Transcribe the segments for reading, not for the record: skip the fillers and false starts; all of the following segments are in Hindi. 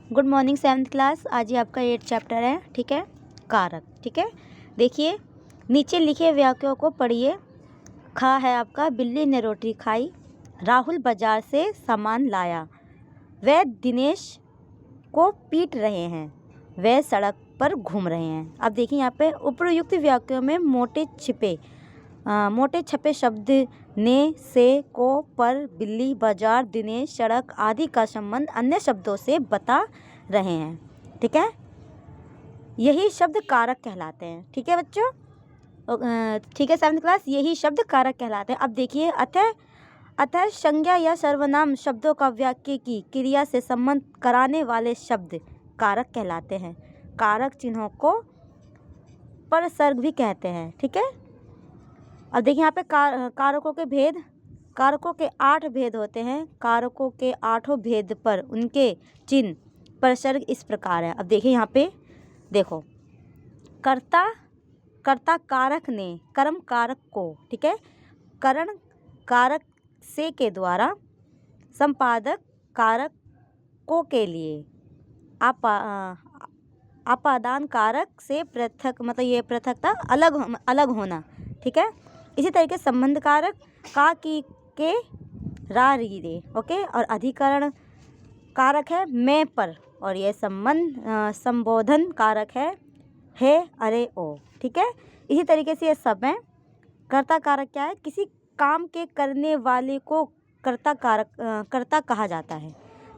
Good morning seventh class. आज ये आपका 8 चैप्टर है, ठीक है, कारक। ठीक है, देखिए नीचे लिखे वाक्यों को पढ़िए। खा है आपका, बिल्ली ने रोटी खाई, राहुल बाजार से सामान लाया, वह दिनेश को पीट रहे हैं, वह सड़क पर घूम रहे हैं। अब देखिए यहाँ पे उपयुक्त वाक्यों में मोटे छपे शब्द ने, से, को, पर, बिल्ली, बाजार, दिनेश, सड़क आदि का संबंध अन्य शब्दों से बता रहे हैं। ठीक है, यही शब्द कारक कहलाते हैं। ठीक है बच्चों, ठीक है सेवन्थ क्लास, यही शब्द कारक कहलाते हैं। अब देखिए अतः संज्ञा या सर्वनाम शब्दों का वाक्य की क्रिया से संबंध कराने वाले शब्द कारक कहलाते हैं। कारक चिन्हों को परसर्ग भी कहते हैं। ठीक है, अब देखिए यहाँ पे कारकों के भेद। कारकों के 8 भेद होते हैं। कारकों के 8 भेद पर उनके चिन्ह परसर्ग इस प्रकार है। अब देखिए यहाँ पे देखो, कर्ता कारक ने कर्म कारक को, ठीक है, करण कारक से के द्वारा, संपादक कारक को के लिए, आपादान कारक से पृथक, मतलब ये पृथकता अलग होना। ठीक है, इसी तरीके संबंध कारक का, की, के, रा, री, रे। ओके, और अधिकरण कारक है मैं, पर, और ये संबोधन कारक है अरे, ओ। ठीक है, इसी तरीके से ये सब हैं। कर्ता कारक क्या है? किसी काम के करने वाले को कर्ता कहा जाता है।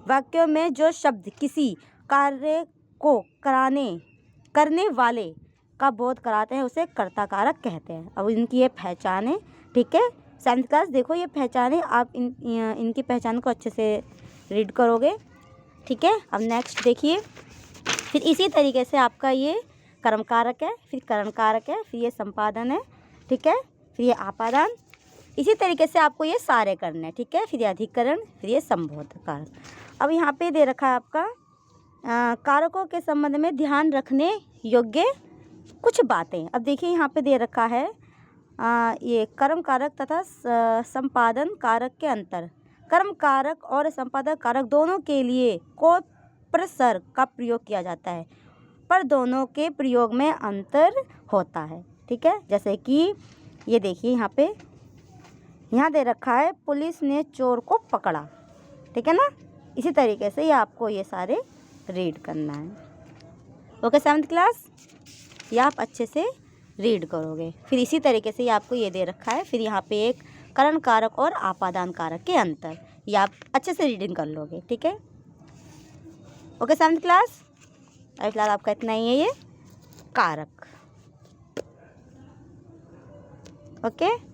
वाक्यों में जो शब्द किसी कार्य को करने वाले का बोध कराते हैं उसे कर्ता कारक कहते हैं। अब इनकी ये पहचान है। ठीक है सेवन्थ क्लास, देखो ये पहचान है, आप इनकी पहचान को अच्छे से रीड करोगे। ठीक है, अब नेक्स्ट देखिए, फिर इसी तरीके से आपका ये कर्म कारक है, फिर करण कारक है, फिर ये संपादन है। ठीक है, फिर ये आपादान, इसी तरीके से आपको ये सारे करने हैं। ठीक है, फिर ये अधिकरण, फिर ये संबोधन कारक। अब यहाँ पे दे रखा है आपका कारकों के संबंध में ध्यान रखने योग्य कुछ बातें। अब देखिए यहाँ पे दे रखा है ये कर्म कारक तथा संपादन कारक के अंतर। कर्म कारक और संपादक कारक दोनों के लिए को प्रसर्ग का प्रयोग किया जाता है, पर दोनों के प्रयोग में अंतर होता है। ठीक है, जैसे कि ये देखिए यहाँ दे रखा है पुलिस ने चोर को पकड़ा। ठीक है ना, इसी तरीके से ये आपको ये सारे रीड करना है। ओके सेवन्थ क्लास, ये आप अच्छे से रीड करोगे। फिर इसी तरीके से ये आपको ये दे रखा है, फिर यहाँ पे एक करण कारक और आपादान कारक के अंतर, ये आप अच्छे से रीडिंग कर लोगे। ठीक है, ओके सेवन्थ क्लास, अभी फिलहाल आपका इतना ही है ये कारक। ओके।